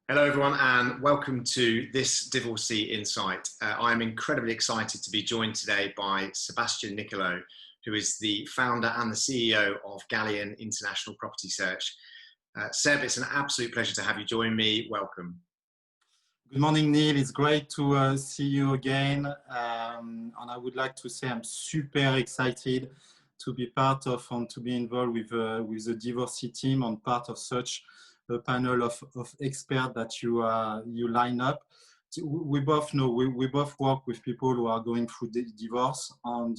Hello everyone and welcome to this Divorcee Insight. I'm incredibly excited to be joined today by Sebastien Nicolleau, who is the founder and the CEO of Galleon International Property Search. Seb, it's an absolute pleasure to have you join me. Welcome. Good morning, Neil. It's great to see you again. And I would like to say I'm super excited to be part of and to be involved with the Divorcee team and part of such a panel of experts that you line up. We both know, we both work with people who are going through divorce, and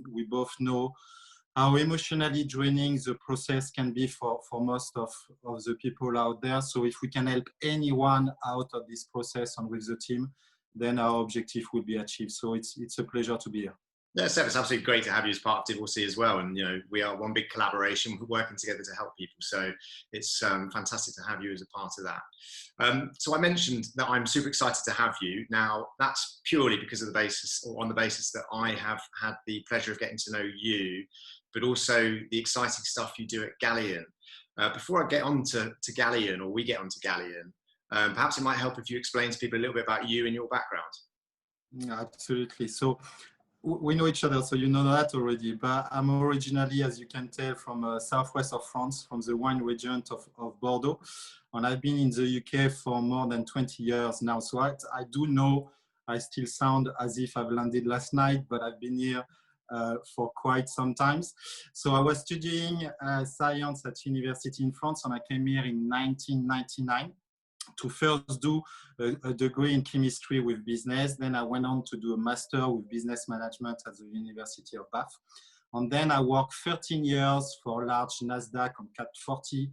we both know how emotionally draining the process can be for most of the people out there. So if we can help anyone out of this process and with the team, then our objective will be achieved. So it's a pleasure to be here. Yeah, Seb, it's absolutely great to have you as part of Divorcee as well. And, you know, we are one big collaboration. We're working together to help people. So it's fantastic to have you as a part of that. So I mentioned that I'm super excited to have you. Now, that's purely because of the basis, or on the basis that I have had the pleasure of getting to know you, but also the exciting stuff you do at Galleon. Before I get on to Galleon, or we get on to Galleon, perhaps it might help if you explain to people a little bit about you and your background. Yeah, absolutely. So we know each other, so you know that already, but I'm originally, as you can tell, from southwest of France, from the wine region of Bordeaux, and I've been in the UK for more than 20 years now. So I do know I still sound as if I've landed last night, but I've been here for quite some time. So I was studying science at university in France, and I came here in 1999 to first do a degree in chemistry with business. Then I went on to do a master with business management at the University of Bath. And then I worked 13 years for large NASDAQ and CAC 40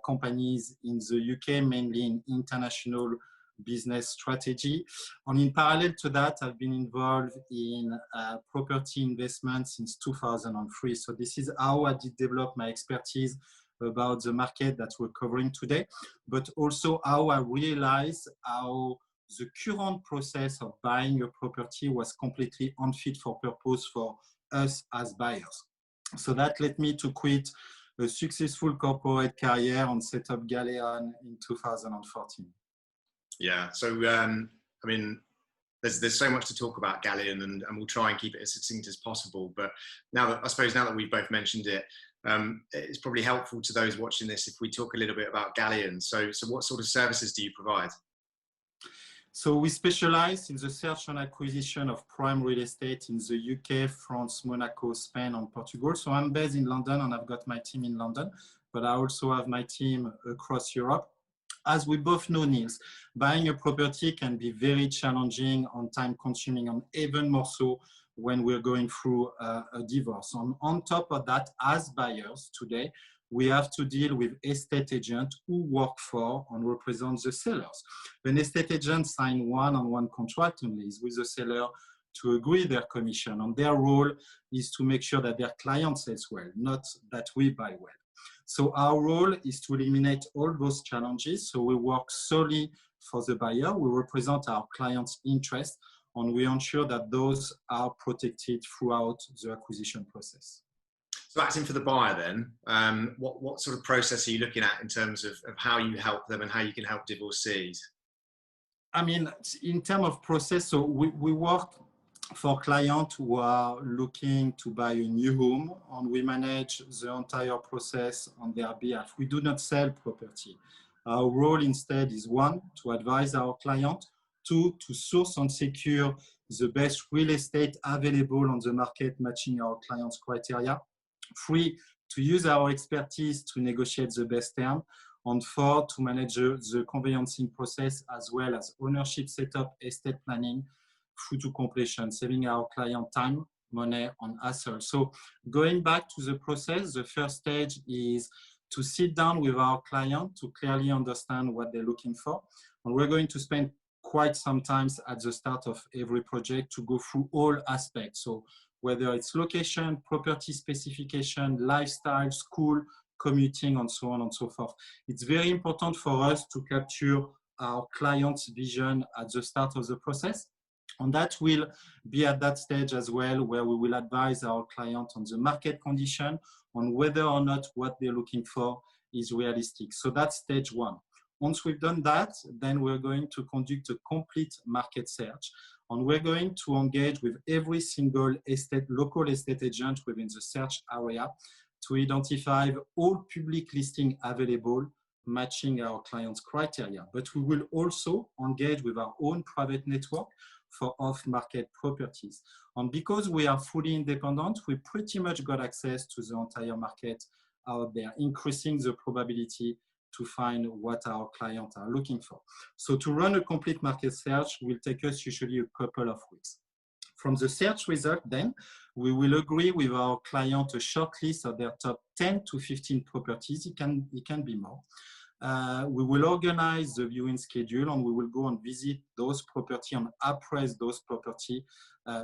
companies in the UK, mainly in international business strategy. And in parallel to that, I've been involved in property investment since 2003. So this is how I did develop my expertise about the market that we're covering today, but also how I realized how the current process of buying a property was completely unfit for purpose for us as buyers. So that led me to quit a successful corporate career and set up Galleon in 2014. Yeah, so I mean, there's so much to talk about Galleon, and we'll try and keep it as succinct as possible. But now that we've both mentioned it, it's probably helpful to those watching this if we talk a little bit about Galleon. So what sort of services do you provide? So we specialize in the search and acquisition of prime real estate in the UK, France, Monaco, Spain, and Portugal. So I'm based in London, and I've got my team in London, but I also have my team across Europe. As we both know, Niels, buying a property can be very challenging and time-consuming, and even more so when we're going through a divorce. And on top of that, as buyers today, we have to deal with estate agents who work for and represent the sellers. An estate agent signs one-on-one contract only with the seller to agree their commission, and their role is to make sure that their client sells well, not that we buy well. So our role is to eliminate all those challenges. So we work solely for the buyer. We represent our client's interest, and we ensure that those are protected throughout the acquisition process. So acting for the buyer then, what sort of process are you looking at in terms of how you help them and how you can help divorcees? I mean, in terms of process, so we work for clients who are looking to buy a new home, and we manage the entire process on their behalf. We do not sell property. Our role instead is 1, to advise our client, 2, to source and secure the best real estate available on the market matching our client's criteria, 3, to use our expertise to negotiate the best term, and 4, to manage the conveyancing process as well as ownership setup, estate planning, through to completion, saving our client time, money, and hassle. So going back to the process, the first stage is to sit down with our client to clearly understand what they're looking for. And we're going to spend quite some time at the start of every project to go through all aspects. So whether it's location, property specification, lifestyle, school, commuting, and so on and so forth. It's very important for us to capture our client's vision at the start of the process. And that will be at that stage as well, where we will advise our client on the market condition, on whether or not what they're looking for is realistic. So that's stage 1. Once we've done that, then we're going to conduct a complete market search, and we're going to engage with every single local estate agent within the search area to identify all public listings available matching our clients' criteria. But we will also engage with our own private network for off-market properties. And because we are fully independent, we pretty much got access to the entire market out there, increasing the probability to find what our clients are looking for. So to run a complete market search will take us usually a couple of weeks. From the search result, then, we will agree with our client a short list of their top 10 to 15 properties. It can be more. We will organize the viewing schedule, and we will go and visit those properties and appraise those properties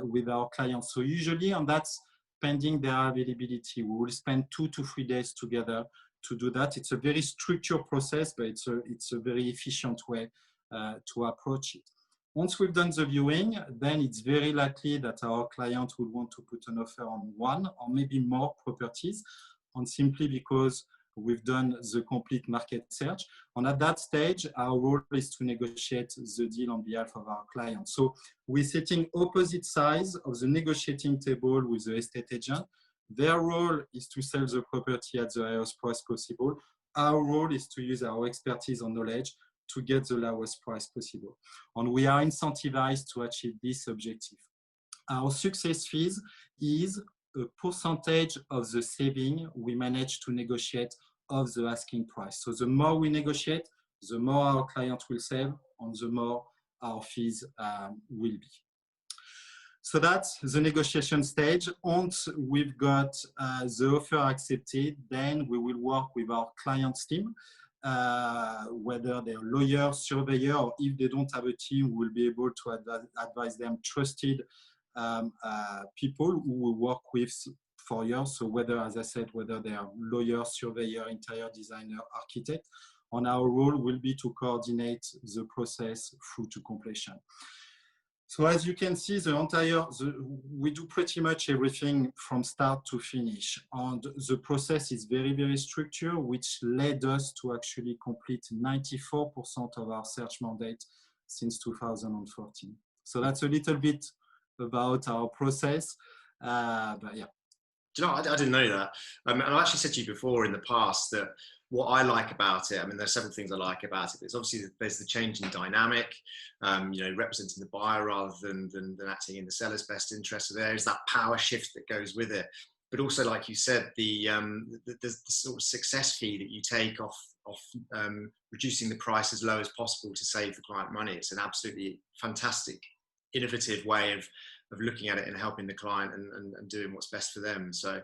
with our clients. So usually, and that's pending their availability, we will spend 2 to 3 days together to do that. It's a very structured process, but it's a very efficient way to approach it. Once we've done the viewing, then it's very likely that our client will want to put an offer on one or maybe more properties, and simply because we've done the complete market search. And at that stage, our role is to negotiate the deal on behalf of our client. So we're sitting opposite sides of the negotiating table with the estate agent. Their role is to sell the property at the highest price possible. Our role is to use our expertise and knowledge to get the lowest price possible. And we are incentivized to achieve this objective. Our success fees is a percentage of the saving we manage to negotiate of the asking price. So the more we negotiate, the more our client will save, and the more our fees will be. So that's the negotiation stage. Once we've got the offer accepted, then we will work with our client's team, whether they're lawyer, surveyor, or if they don't have a team, we'll be able to advise them trusted people who will work with for years. So whether, as I said, whether they are lawyer, surveyor, interior designer, architect, and our role will be to coordinate the process through to completion. So as you can see, we do pretty much everything from start to finish. And the process is very, very structured, which led us to actually complete 94% of our search mandate since 2014. So that's a little bit about our process, but yeah. Do you know, I didn't know that. And I actually said to you before in the past that what I like about it, I mean, there's several things I like about it. It's obviously there's the change in dynamic, you know, representing the buyer rather than acting in the seller's best interest. So there is that power shift that goes with it. But also, like you said, the sort of success fee that you take off reducing the price as low as possible to save the client money. It's an absolutely fantastic, innovative way of looking at it and helping the client and doing what's best for them. So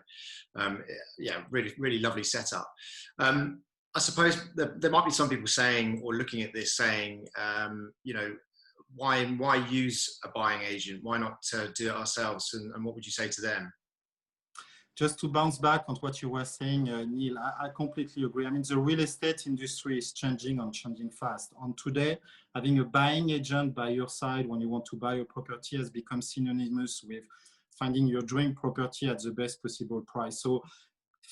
yeah, really, really lovely setup. I suppose there might be some people saying, or looking at this saying, you know, why use a buying agent? Why not do it ourselves? And what would you say to them? Just to bounce back on what you were saying, Neil, I completely agree. I mean, the real estate industry is changing and changing fast. And today, having a buying agent by your side when you want to buy a property has become synonymous with finding your dream property at the best possible price. So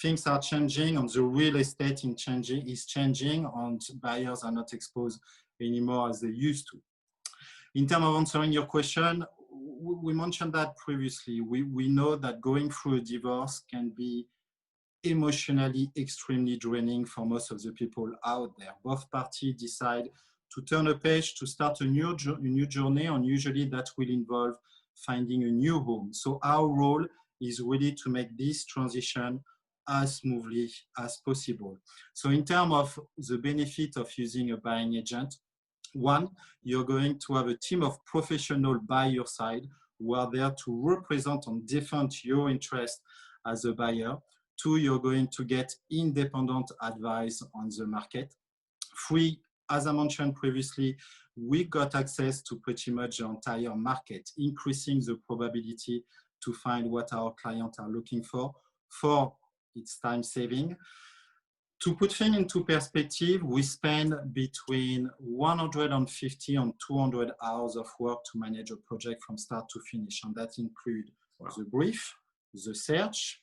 things are changing, and the real estate is changing, and buyers are not exposed anymore as they used to. In terms of answering your question, we mentioned that previously. We know that going through a divorce can be emotionally extremely draining for most of the people out there. Both parties decide to turn a page, to start a new journey, and usually that will involve finding a new home. So our role is really to make this transition as smoothly as possible. So in terms of the benefit of using a buying agent, one, you're going to have a team of professionals by your side who are there to represent and defend your interest as a buyer. Two, you're going to get independent advice on the market. Three, as I mentioned previously, we got access to pretty much the entire market, increasing the probability to find what our clients are looking for. Four, it's time saving. To put things into perspective, we spend between 150 and 200 hours of work to manage a project from start to finish. And that includes the brief, the search,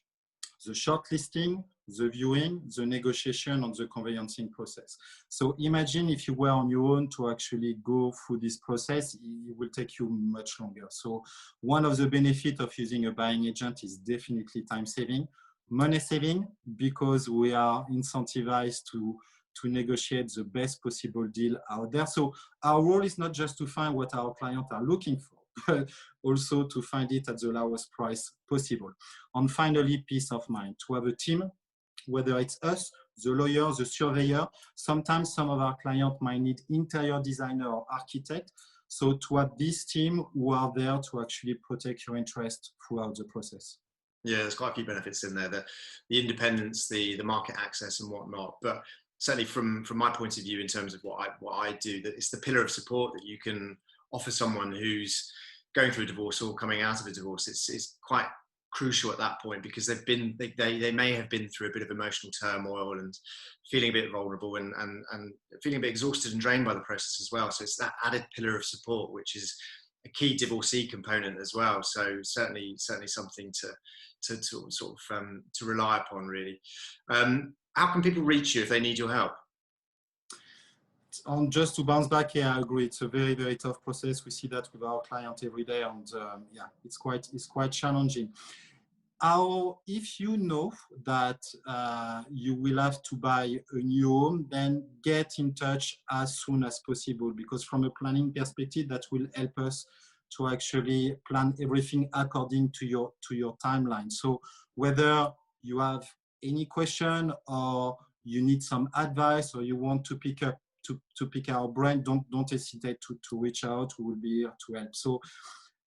the shortlisting, the viewing, the negotiation, and the conveyancing process. So imagine if you were on your own to actually go through this process, it will take you much longer. So one of the benefits of using a buying agent is definitely time saving, money saving, because we are incentivized to negotiate the best possible deal out there. So our role is not just to find what our clients are looking for, but also to find it at the lowest price possible. And finally, peace of mind, to have a team, whether it's us, the lawyer, the surveyor. Sometimes some of our clients might need interior designer or architect. So to have this team who are there to actually protect your interest throughout the process. Yeah, there's quite a few benefits in there, the independence, the market access and whatnot. But certainly from my point of view, in terms of what I do, that it's the pillar of support that you can offer someone who's going through a divorce or coming out of a divorce. It's quite crucial at that point, because they may have been through a bit of emotional turmoil and feeling a bit vulnerable and feeling a bit exhausted and drained by the process as well. So it's that added pillar of support, which is a key divorcee component as well. So certainly something to sort of to rely upon, really. How can people reach you if they need your help? Just to bounce back, yeah, I agree. It's a very, very tough process. We see that with our client every day, and yeah, it's quite challenging. If you know that you will have to buy a new home, then get in touch as soon as possible, because from a planning perspective, that will help us to actually plan everything according to your timeline. So whether you have any question or you need some advice or you want to pick our brain, don't hesitate to reach out. We will be here to help. So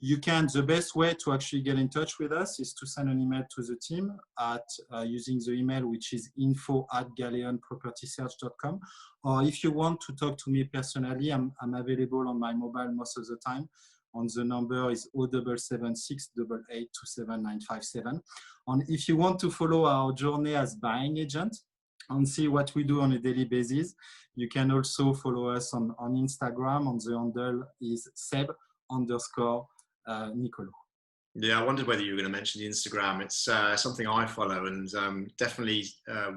the best way to actually get in touch with us is to send an email to the team at using the email, which is info@galleonpropertysearch.com. Or if you want to talk to me personally, I'm available on my mobile most of the time. And the number is 0776882797. And if you want to follow our journey as buying agent and see what we do on a daily basis, you can also follow us on Instagram. And the handle is Seb_Nicolleau. Yeah, I wondered whether you were going to mention the Instagram. It's something I follow, and definitely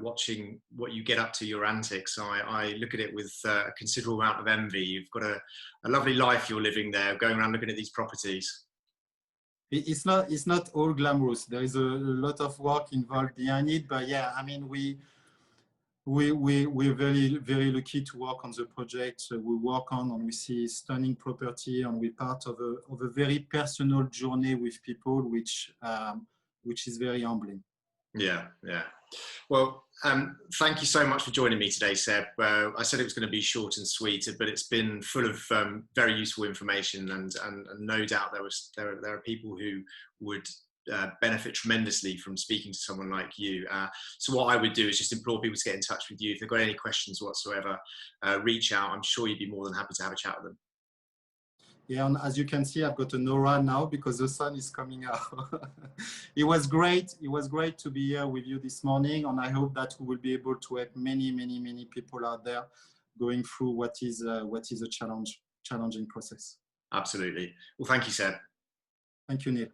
watching what you get up to, your antics. I look at it with a considerable amount of envy. You've got a lovely life you're living there, going around looking at these properties. It's not all glamorous. There is a lot of work involved behind it, but yeah, I mean, we're very, very lucky to work on the project we work on, and we see stunning property, and we're part of a very personal journey with people, which is very humbling. Yeah. Well, thank you so much for joining me today, Seb. I said it was going to be short and sweet, but it's been full of very useful information, and no doubt there are people who would benefit tremendously from speaking to someone like you. So what I would do is just implore people to get in touch with you. If they've got any questions whatsoever, reach out. I'm sure you'd be more than happy to have a chat with them. Yeah, and as you can see, I've got an aura now because the sun is coming out. It was great. It was great to be here with you this morning, and I hope that we will be able to help many, many, many people out there going through what is a challenging process. Absolutely. Well, thank you, Seb. Thank you, Neil.